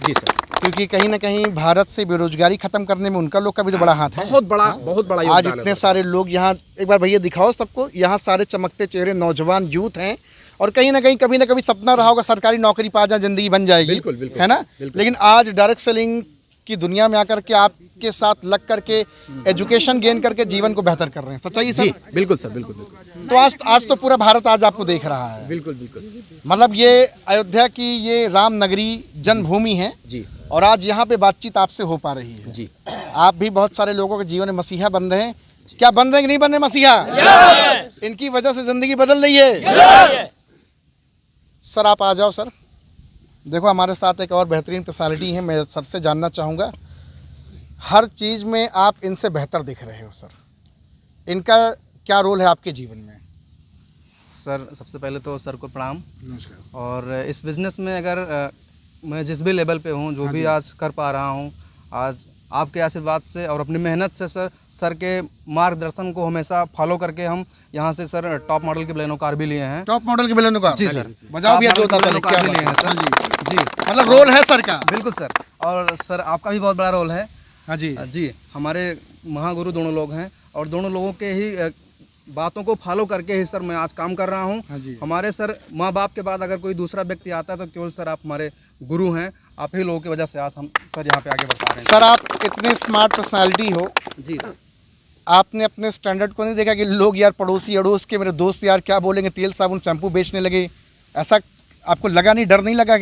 [SPEAKER 2] जी सर,
[SPEAKER 1] क्योंकि कहीं ना कहीं भारत से बेरोजगारी खत्म करने में उनका लोग का भी तो बड़ा हाथ है।
[SPEAKER 2] बहुत बड़ा योगदान
[SPEAKER 1] आज इतने सारे लोग यहाँ, एक बार भैया दिखाओ सबको, यहाँ सारे चमकते चेहरे नौजवान यूथ हैं, और कहीं ना कभी सपना रहा होगा सरकारी नौकरी पा जाए, जिंदगी बन जाएगी।
[SPEAKER 2] बिल्कुल बिल्कुल,
[SPEAKER 1] है ना। लेकिन आज डायरेक्ट सेलिंग की दुनिया में आकर के आपके साथ लग करके एजुकेशन गेन करके जीवन को बेहतर कर रहे हैं। सच्चाई है सर?
[SPEAKER 2] जी बिल्कुल सर, बिल्कुल बिल्कुल।
[SPEAKER 1] तो आज तो पूरा भारत आज आपको देख रहा है।
[SPEAKER 2] बिल्कुल बिल्कुल,
[SPEAKER 1] मतलब ये अयोध्या की ये राम नगरी जन्मभूमि है
[SPEAKER 2] जी,
[SPEAKER 1] और आज यहाँ पे बातचीत आपसे हो पा रही है
[SPEAKER 2] जी।
[SPEAKER 1] आप भी बहुत सारे लोगों के जीवन में मसीहा बन रहे हैं। क्या बन रहे हैं कि नहीं बन रहे मसीहा? इनकी वजह से जिंदगी बदल रही है। सर आप आ जाओ सर। देखो हमारे साथ एक और बेहतरीन पर्सनालिटी है, मैं सर से जानना चाहूँगा, हर चीज़ में आप इनसे बेहतर दिख रहे हो सर, इनका क्या रोल है आपके जीवन में?
[SPEAKER 5] सर सबसे पहले तो सर को प्रणाम।
[SPEAKER 1] नमस्कार।
[SPEAKER 5] और इस बिज़नेस में अगर मैं जिस भी लेवल पे हूँ, जो भी आज कर पा रहा हूँ, आज आपके आशीर्वाद से और अपनी मेहनत से सर के मार्गदर्शन को हमेशा फॉलो करके हम यहाँ से सर टॉप मॉडल के बलेनो कार भी लिए हैं।
[SPEAKER 1] टॉप मॉडल के बलेनो कार?
[SPEAKER 5] जी सर,
[SPEAKER 1] बजाओ भैया
[SPEAKER 5] टॉप
[SPEAKER 1] जोरदार
[SPEAKER 5] मॉडल के
[SPEAKER 1] ताली,
[SPEAKER 5] बलेनो कार भी लिए हैं
[SPEAKER 1] क्या
[SPEAKER 5] सर।
[SPEAKER 1] बात है।
[SPEAKER 5] जी,
[SPEAKER 1] मतलब रोल है सर का?
[SPEAKER 5] बिल्कुल सर। और सर आपका भी बहुत बड़ा रोल है।
[SPEAKER 1] हाँ जी
[SPEAKER 5] जी, हमारे महागुरु दोनों लोग हैं और दोनों लोगों के ही बातों को फॉलो करके ही सर मैं आज काम कर रहा
[SPEAKER 1] हाँ
[SPEAKER 5] हूँ।
[SPEAKER 1] जी।
[SPEAKER 5] हमारे सर माँ बाप के बाद अगर कोई दूसरा व्यक्ति आता है तो केवल सर आप हमारे गुरु हैं। आप ही लोगों की वजह से आज हम सर यहाँ पे आगे बढ़ पा रहे हैं।
[SPEAKER 1] सर आप इतने स्मार्ट पर्सनालिटी हो,
[SPEAKER 5] जी,
[SPEAKER 1] आपने अपने स्टैंडर्ड को नहीं देखा कि लोग यार पड़ोसी अड़ोस के मेरे दोस्त यार क्या बोलेंगे, तेल साबुन शैम्पू बेचने लगे, ऐसा आपको लगा नहीं, डर नहीं लगा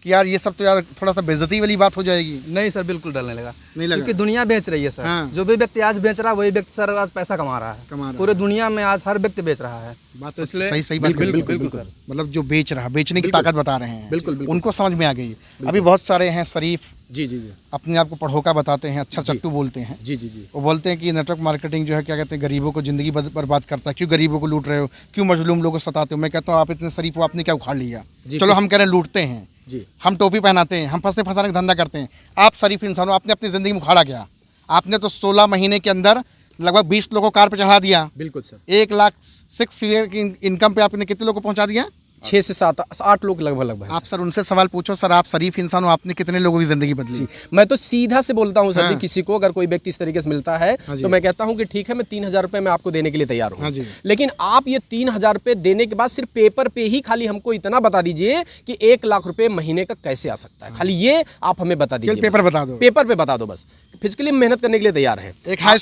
[SPEAKER 1] कि यार ये सब तो यार थोड़ा सा बेइज्जती वाली बात हो जाएगी?
[SPEAKER 5] नहीं सर, बिल्कुल डरने लगा,
[SPEAKER 1] नहीं लगा?
[SPEAKER 5] क्योंकि दुनिया बेच रही है सर।
[SPEAKER 1] हाँ।
[SPEAKER 5] जो भी व्यक्ति आज बेच रहा है वही व्यक्ति सर आज पैसा कमा रहा है। पूरे दुनिया में आज हर व्यक्ति बेच रहा है।
[SPEAKER 1] बात
[SPEAKER 5] तो
[SPEAKER 1] तो
[SPEAKER 5] इसलिए
[SPEAKER 1] सही बात
[SPEAKER 5] बिल्कुल
[SPEAKER 1] बिल्कुल
[SPEAKER 5] बिल्कुल
[SPEAKER 1] बिल्कुल
[SPEAKER 5] सर।
[SPEAKER 1] मतलब जो बेच रहा, बेचने की ताकत बता रहे हैं,
[SPEAKER 2] बिल्कुल, बिल्कुल।
[SPEAKER 1] उनको समझ में आ गई। अभी बहुत सारे हैं शरीफ,
[SPEAKER 2] जी जी जी
[SPEAKER 1] अपने आप को पढ़ोका बताते हैं, अच्छा चट्टू बोलते हैं।
[SPEAKER 2] जी जी जी
[SPEAKER 1] वो बोलते हैं कि नेटवर्क मार्केटिंग जो है क्या कहते हैं, गरीबों को ज़िंदगी बर्बाद करता है, क्यों गरीबों को लूट रहे हो, क्यों मजलूम लोगों को सताते हो। मैं कहता हूँ आप इतने शरीफ हो, आपने क्या उखाड़ लिया?
[SPEAKER 2] जी,
[SPEAKER 1] चलो हम कह रहे हैं लूटते हैं,
[SPEAKER 2] जी
[SPEAKER 1] हम टोपी पहनाते हैं, हम फंसे फंसाने का धंधा करते हैं, आप शरीफ इंसान हो, आपने अपनी ज़िंदगी में उखाड़ा क्या? आपने तो 16 महीने के अंदर लगभग 20 लोगों को कार पे चढ़ा दिया।
[SPEAKER 2] बिल्कुल सर।
[SPEAKER 1] 1 लाख 6 फिगर की इनकम पे आपने कितने लोगों को पहुंचा दिया?
[SPEAKER 2] 6 से 7 8 लोग लगभग
[SPEAKER 1] आप सर उनसे सवाल पूछो, सर आप शरीफ इंसान हो, आपने कितने लोगों की ज़िंदगी बदली?
[SPEAKER 2] मैं तो सीधा से बोलता हूँ सर जी,
[SPEAKER 1] हाँ।
[SPEAKER 2] किसी को अगर कोई व्यक्ति इस तरीके से मिलता है
[SPEAKER 1] हाँ जी।
[SPEAKER 2] तो मैं कहता हूँ कि ठीक है, मैं 3,000 रुपये मैं आपको देने के लिए तैयार
[SPEAKER 1] हाँ
[SPEAKER 2] हूँ,
[SPEAKER 1] जी।
[SPEAKER 2] लेकिन आप ये 3,000 रुपये देने के बाद सिर्फ पेपर पे ही खाली हमको इतना बता दीजिए कि 1 लाख रुपए महीने का कैसे आ सकता है। खाली ये आप हमें बता दीजिए,
[SPEAKER 1] पेपर
[SPEAKER 2] बस।
[SPEAKER 1] बता दो।
[SPEAKER 2] पेपर पे बता दो बस। फिजिकली मेहनत करने के लिए तैयार है।
[SPEAKER 1] एक हाई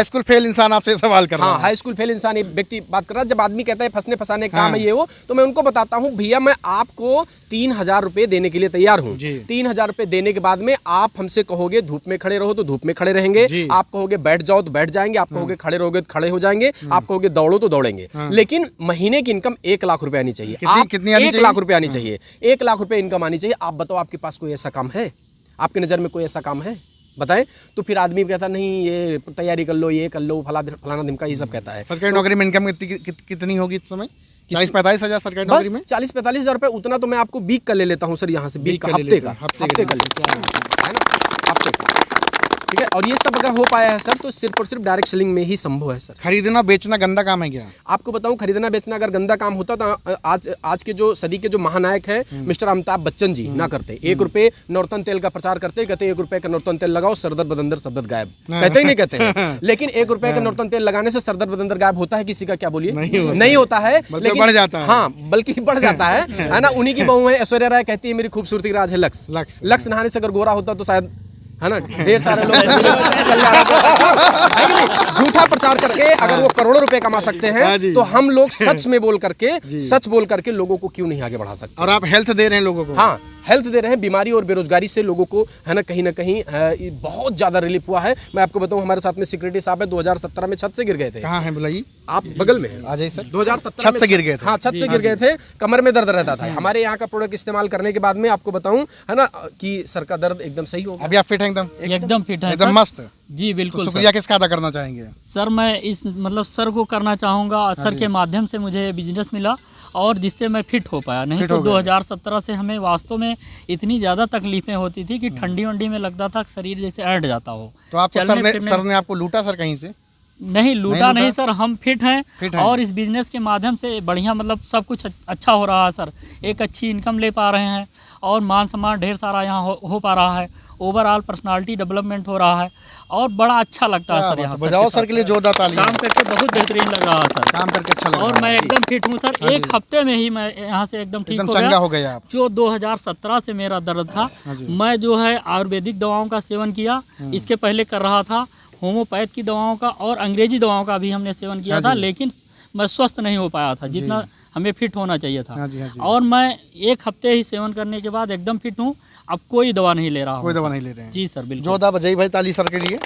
[SPEAKER 1] स्कूल फेल इंसान आपसे सवाल कर रहा
[SPEAKER 2] हाँ,
[SPEAKER 1] है।
[SPEAKER 2] हाई स्कूल फेल इंसान एक व्यक्ति बात कर रहा है। जब आदमी कहता है फंसने फंसाने का काम है ये वो, तो मैं उनको बताता हूँ भैया मैं आपको 3,000 रुपए देने के लिए तैयार हूँ।
[SPEAKER 1] जी।
[SPEAKER 2] 3,000 रुपए देने के बाद में आप हमसे कहोगे धूप में खड़े रहो तो धूप में खड़े रहेंगे,
[SPEAKER 1] जी।
[SPEAKER 2] आप कहोगे बैठ जाओ तो बैठ जाएंगे, आप कहोगे खड़े रहोगे तो खड़े हो जाएंगे, आप कहोगे दौड़ो तो दौड़ेंगे। लेकिन महीने की इनकम 1 लाख रुपए आनी चाहिए।
[SPEAKER 1] कितनी आनी
[SPEAKER 2] 1
[SPEAKER 1] चाहिए?
[SPEAKER 2] लाख रुपए आनी चाहिए, 1 लाख रुपए इनकम आनी चाहिए। आप बताओ आपके पास कोई ऐसा काम है? आपकी नज़र में कोई ऐसा काम है? बताएं। तो फिर आदमी कहता नहीं ये तैयारी कर लो, ये कर लो, फलाना ढिमका, ये सब कहता है।
[SPEAKER 1] सरकारी नौकरी में इनकम कितनी होगी इस समय? 40-45 हज़ार सरकारी नौकरी में?
[SPEAKER 2] बस 40-45 हज़ार रुपए, उतना तो मैं आपको वीक का ले लेता हूँ सर, यहाँ से वीक का, हफ्ते का है ना, हफ्ते का, ठीक है। और ये सब अगर हो पाया है सर तो सिर्फ और सिर्फ डायरेक्ट सेलिंग में ही संभव है सर।
[SPEAKER 1] खरीदना बेचना गंदा काम है क्या?
[SPEAKER 2] आपको बताऊं, खरीदना बेचना अगर गंदा काम होता तो आज के जो सदी के जो महानायक हैं मिस्टर अमिताभ बच्चन जी ना करते। 1 रुपए नौरतन तेल का प्रचार करते, कहते 1 रुपए का नौरतन तेल लगाओ, सरदर बदंदर सब गायब, कहते ही नहीं कहते हैं। लेकिन 1 रुपए का नौरतन तेल लगाने से सरदर बदंदर गायब होता है किसी का? क्या बोलिए, नहीं होता है, लेकिन
[SPEAKER 1] बढ़ जाता है।
[SPEAKER 2] हाँ, बल्कि बढ़ जाता है ना। उन्हीं की बहू है ऐश्वर्या राय, कहती है मेरी खूबसूरती का राज है लक्स। लक्स नहाने से अगर गोरा होता तो शायद, है ना, ढेर सारे लोग झूठा प्रचार करके अगर वो करोड़ों रुपए कमा सकते हैं तो हम लोग सच में बोल करके लोगों को क्यों नहीं आगे बढ़ा सकते?
[SPEAKER 1] और आप हेल्थ दे रहे हैं लोगों को।
[SPEAKER 2] हाँ, हेल्थ दे रहे हैं। बीमारी और बेरोजगारी से लोगों को, है ना, कहीं ना कहीं बहुत ज्यादा रिलीफ हुआ है। मैं आपको बताऊं, हमारे साथ में सिक्योरिटी साहब है, 2017 में छत से गिर गए थे।
[SPEAKER 1] कहाँ है बुलाइए?
[SPEAKER 2] आप बगल में है।
[SPEAKER 1] आ जाइए सर।
[SPEAKER 2] 2017
[SPEAKER 1] छत से गिर गए थे।
[SPEAKER 2] हाँ, छत से गिर गए थे, कमर में दर्द रहता था। हमारे यहाँ का प्रोडक्ट इस्तेमाल करने के बाद में आपको बताऊं, है ना, कि सर का दर्द एकदम सही हो गया।
[SPEAKER 1] अभी आप फिट हैं एकदम
[SPEAKER 6] फिट है
[SPEAKER 1] एकदम
[SPEAKER 6] सर।
[SPEAKER 1] मस्त।
[SPEAKER 6] जी बिल्कुल
[SPEAKER 1] तो शुक्रिया किसका अदा करना चाहेंगे?
[SPEAKER 6] सर मैं इस मतलब सर को करना चाहूँगा। सर के माध्यम से मुझे बिजनेस मिला और जिससे मैं फिट हो पाया। नहीं तो 2017 से हमें वास्तव में इतनी ज़्यादा तकलीफें होती थी कि ठंडी वंडी में लगता था शरीर जैसे ऐंठ जाता हो।
[SPEAKER 1] तो आपको सर ने आपको लूटा सर कहीं से?
[SPEAKER 6] नहीं लूटा नहीं सर, हम फिट हैं और इस बिज़नेस के माध्यम से बढ़िया मतलब सब कुछ अच्छा हो रहा है सर। एक अच्छी इनकम ले पा रहे हैं और मान सम्मान ढेर सारा यहाँ हो पा रहा है। ओवरऑल पर्सनालिटी डेवलपमेंट हो रहा है और बड़ा अच्छा लगता है सर। यहाँ
[SPEAKER 1] बजाओ सर के लिए जोरदार ताली।
[SPEAKER 6] काम करके बहुत बेहतरीन लग रहा है सर।
[SPEAKER 1] काम करके अच्छा लग रहा है
[SPEAKER 6] और मैं एकदम फिट हूँ सर। 1 हफ्ते में ही मैं यहाँ से एकदम ठीक
[SPEAKER 1] हो गया।
[SPEAKER 6] आप जो 2017 से मेरा दर्द था, मैं जो है आयुर्वेदिक दवाओं का सेवन किया। इसके पहले कर रहा था होम्योपैथ की दवाओं का और अंग्रेजी दवाओं का भी हमने सेवन किया था, लेकिन मैं स्वस्थ नहीं हो पाया था जितना हमें फिट होना चाहिए था। और मैं 1 हफ्ते ही सेवन करने के बाद एकदम फिट हूँ। अब कोई दवा नहीं ले रहा हूँ।
[SPEAKER 1] कोई दवा नहीं ले रहे हैं?
[SPEAKER 6] जी सर बिल्कुल।
[SPEAKER 1] जोरदार बजाइए भाई ताली सर के लिए।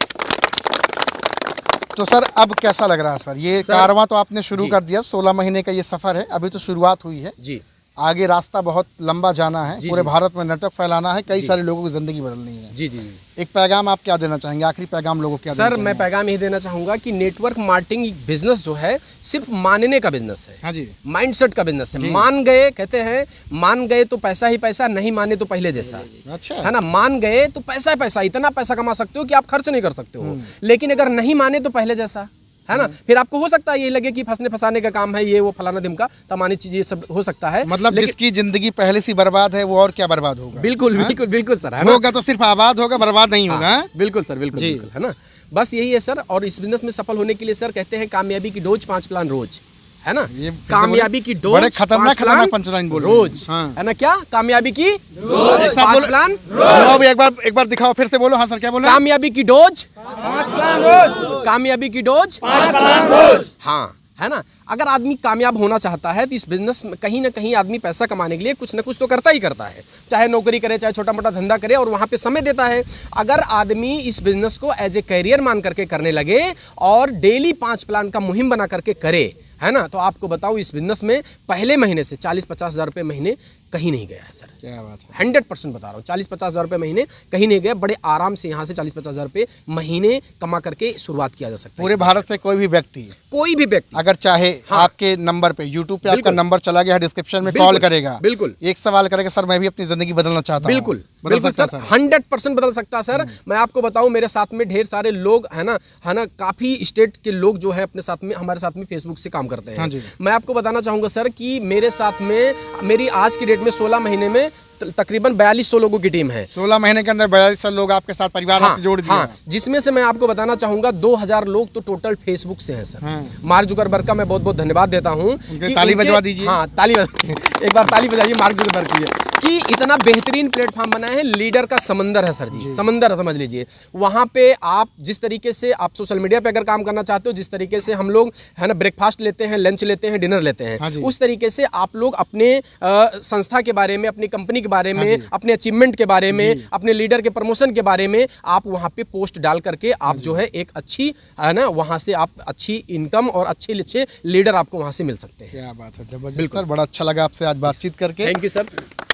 [SPEAKER 1] तो सर अब कैसा लग रहा है सर? ये कारवां तो आपने शुरू कर दिया, 16 महीने का ये सफ़र है, अभी तो शुरुआत हुई है
[SPEAKER 2] जी।
[SPEAKER 1] आगे रास्ता बहुत लंबा जाना है,
[SPEAKER 2] जी,
[SPEAKER 1] पूरे
[SPEAKER 2] जी।
[SPEAKER 1] भारत में नेटवर्क फैलाना है, कई
[SPEAKER 2] जी।
[SPEAKER 1] सारे लोगों की ज़िंदगी बदलनी है।
[SPEAKER 2] जी जी
[SPEAKER 1] एक पैगाम आप क्या देना चाहेंगे, आखिरी पैगाम लोगों को क्या देना
[SPEAKER 2] सर, मैं
[SPEAKER 1] चाहेंगे?
[SPEAKER 2] पैगाम यही देना चाहूँगा कि नेटवर्क मार्केटिंग बिजनेस जो है सिर्फ मानने का बिजनेस है,
[SPEAKER 1] हाँ जी,
[SPEAKER 2] माइंडसेट का बिजनेस है। मान गए, कहते हैं मान गए तो पैसा ही पैसा, नहीं माने तो पहले जैसा,
[SPEAKER 1] अच्छा
[SPEAKER 2] है ना। मान गए तो पैसा ही पैसा, इतना पैसा कमा सकते हो कि आप खर्च नहीं कर सकते हो, लेकिन अगर नहीं माने तो पहले जैसा, है ना। फिर आपको हो सकता है ये लगे कि फंसने फंसाने का काम है, ये वो फलाना ढिमका तमानी चीज, ये सब हो सकता है।
[SPEAKER 1] मतलब
[SPEAKER 2] लेकिन
[SPEAKER 1] जिसकी जिंदगी पहले से बर्बाद है वो और क्या बर्बाद होगा।
[SPEAKER 2] बिल्कुल बिल्कुल बिल्कुल सर, है ना।
[SPEAKER 1] होगा तो सिर्फ आबाद होगा, बर्बाद नहीं होगा।
[SPEAKER 2] हाँ, बिल्कुल सर, बिल्कुल बिल्कुल, है ना। बस यही है सर। और इस बिजनेस में सफल होने के लिए सर कहते हैं कामयाबी की डोज 5 प्लान रोज, है ना।
[SPEAKER 1] ये फिर से
[SPEAKER 2] कामयाबी की डोज
[SPEAKER 1] बड़े खतरनाक
[SPEAKER 2] 5 प्लान
[SPEAKER 1] पंचलाइन बोल रहे हैं।
[SPEAKER 2] रोज,
[SPEAKER 1] हाँ।
[SPEAKER 2] है ना। क्या कामयाबी की
[SPEAKER 1] एक साथ
[SPEAKER 2] 5
[SPEAKER 1] बोलो।
[SPEAKER 2] प्लान
[SPEAKER 1] हाँ, भी एक बार दिखाओ, फिर से बोलो। हाँ सर, क्या बोलो?
[SPEAKER 2] कामयाबी की डोज 5 प्लान रोज, कामयाबी की डोज 5 प्लान रोज, हाँ, है ना। अगर आदमी कामयाब होना चाहता है तो इस बिजनेस में कहीं ना कहीं आदमी पैसा कमाने के लिए कुछ ना कुछ तो करता ही करता है, चाहे नौकरी करे, चाहे छोटा मोटा धंधा करे, और वहाँ पे समय देता है। अगर आदमी इस बिजनेस को एज ए करियर मान करके करने लगे और डेली 5 प्लान का मुहिम बना करके करे, है ना, तो आपको बताऊं इस बिजनेस में पहले महीने से 40-50 हज़ार रुपये महीने कहीं नहीं गया है सर।
[SPEAKER 1] क्या बात है,
[SPEAKER 2] 100% बता रहा हूँ, 40-50 हज़ार रुपये महीने कहीं नहीं गया। बड़े आराम से यहाँ से 40-50 हज़ार रुपये महीने कमा करके शुरुआत किया जा सकता है।
[SPEAKER 1] पूरे भारत से कोई भी व्यक्ति अगर चाहे
[SPEAKER 2] हाँ।
[SPEAKER 1] आपके नंबर पे, यूट्यूब पे आपका
[SPEAKER 2] बिल्कुल।
[SPEAKER 1] नंबर चला गया है, डिस्क्रिप्शन में
[SPEAKER 2] बिल्कुल,
[SPEAKER 1] कॉल करेगा,
[SPEAKER 2] बिल्कुल।
[SPEAKER 1] एक सवाल करेगा, सर मैं भी अपनी जिंदगी बदलना चाहता हूँ।
[SPEAKER 2] बिल्कुल
[SPEAKER 1] बदल
[SPEAKER 2] बिल्कुल
[SPEAKER 1] सकता
[SPEAKER 2] सर,
[SPEAKER 1] है
[SPEAKER 2] 100% बदल सकता है सर। मैं आपको बताऊं, मेरे साथ में ढेर सारे लोग, है ना, काफ़ी स्टेट के लोग जो है अपने साथ में, हमारे साथ में फेसबुक से काम करते
[SPEAKER 1] हाँ
[SPEAKER 2] हैं।
[SPEAKER 1] जी।
[SPEAKER 2] मैं आपको बताना चाहूँगा सर कि मेरे साथ में, मेरी आज की डेट में 16 महीने में तकरीबन 4200 लोगों की टीम है।
[SPEAKER 1] 16 महीने के अंदर 42 लोग आपके साथ परिवार
[SPEAKER 2] हाँ,
[SPEAKER 1] आपसे जोड़ दिया।
[SPEAKER 2] हाँ, जिसमें से मैं आपको बताना चाहूंगा 2000 लोग तो टोटल फेसबुक से हैं सर।
[SPEAKER 1] हाँ।
[SPEAKER 2] मार्क जुकरबर्ग का मैं बहुत बहुत धन्यवाद देता हूँ।
[SPEAKER 1] उनके ताली बजवा दीजिए।
[SPEAKER 2] हाँ, ताली एक बार ताली बजाइए मार्क जुकरबर्ग के लिए कि इतना बेहतरीन प्लेटफॉर्म बना है। लीडर का समंदर है सर जी, समंदर है, समझ लीजिए। वहाँ पे आप जिस तरीके से आप सोशल मीडिया पे अगर काम करना चाहते हो, जिस तरीके से हम लोग, है ना, ब्रेकफास्ट लेते हैं, लंच लेते हैं, डिनर लेते
[SPEAKER 1] हाँ
[SPEAKER 2] हैं,
[SPEAKER 1] जी।
[SPEAKER 2] उस तरीके से आप लोग अपने संस्था के बारे में, अपनी कंपनी के बारे में, अपने अचीवमेंट के बारे में, अपने लीडर के प्रमोशन के बारे में आप वहाँ पे पोस्ट डाल करके आप जो है एक अच्छी, है ना, वहाँ से आप अच्छी इनकम और अच्छे अच्छे लीडर आपको वहाँ से मिल सकते हैं।
[SPEAKER 1] क्या बात है, जबरदस्त सर, बड़ा अच्छा लगा आपसे आज बातचीत करके।
[SPEAKER 2] Thank you sir.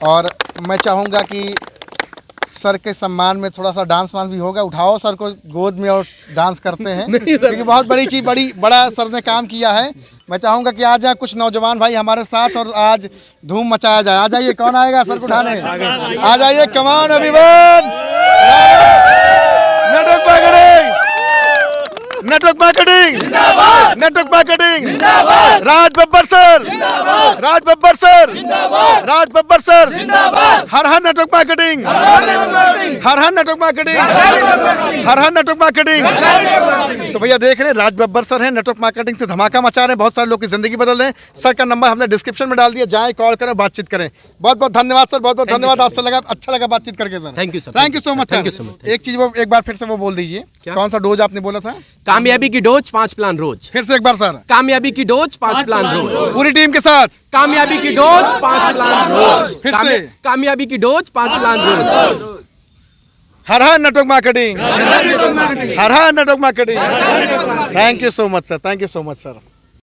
[SPEAKER 1] और मैं चाहूँगा कि सर के सम्मान में थोड़ा सा डांस वांस भी होगा, उठाओ सर को गोद में और डांस करते हैं, क्योंकि बहुत बड़ी चीज़, बड़ा सर ने काम किया है। मैं चाहूँगा कि आ जाए कुछ नौजवान भाई हमारे साथ और आज धूम मचाया जाए। आ जाइए, कौन आएगा सर को उठाने? आ जाइए, कमान अभिमान, network marketing, network marketing, network marketing, Raj Babbar sir, Raj Babbar sir, Raj Babbar sir, हर हर नेटवर्क मार्केटिंग, हर हर नेटवर्क मार्केटिंग, हर हर नेटवर्क मार्केटिंग। तो भैया देख रहे हैं, राज बब्बर सर हैं, नेटवर्क मार्केटिंग से धमाका मचा रहे हैं, बहुत सारे लोग की जिंदगी बदल रहे हैं। सर का नंबर हमने डिस्क्रिप्शन में डाल दिया, जाएं, कॉल करें, बातचीत करें। बहुत बहुत धन्यवाद सर, बहुत बहुत धन्यवाद। आपसे लगा, अच्छा लगा बातचीत करके sir.
[SPEAKER 2] Thank you sir,
[SPEAKER 1] thank you so much.
[SPEAKER 2] Thank you so much.
[SPEAKER 1] एक चीज वो एक बार फिर से वो बोल दीजिए, कौन सा डोज आपने बोला था?
[SPEAKER 2] कामयाबी की डोज 5 प्लान रोज,
[SPEAKER 1] फिर से एक बार सर।
[SPEAKER 2] कामयाबी की डोज 5 प्लान रोज,
[SPEAKER 1] पूरी टीम के साथ
[SPEAKER 2] कामयाबी की डोज 5 प्लान रोज,
[SPEAKER 1] फिर से।
[SPEAKER 2] कामयाबी की डोज 5 प्लान रोज।
[SPEAKER 1] हर हर नेटवर्क मार्केटिंग, हर हर network marketing. Thank you so much sir, thank you so much sir.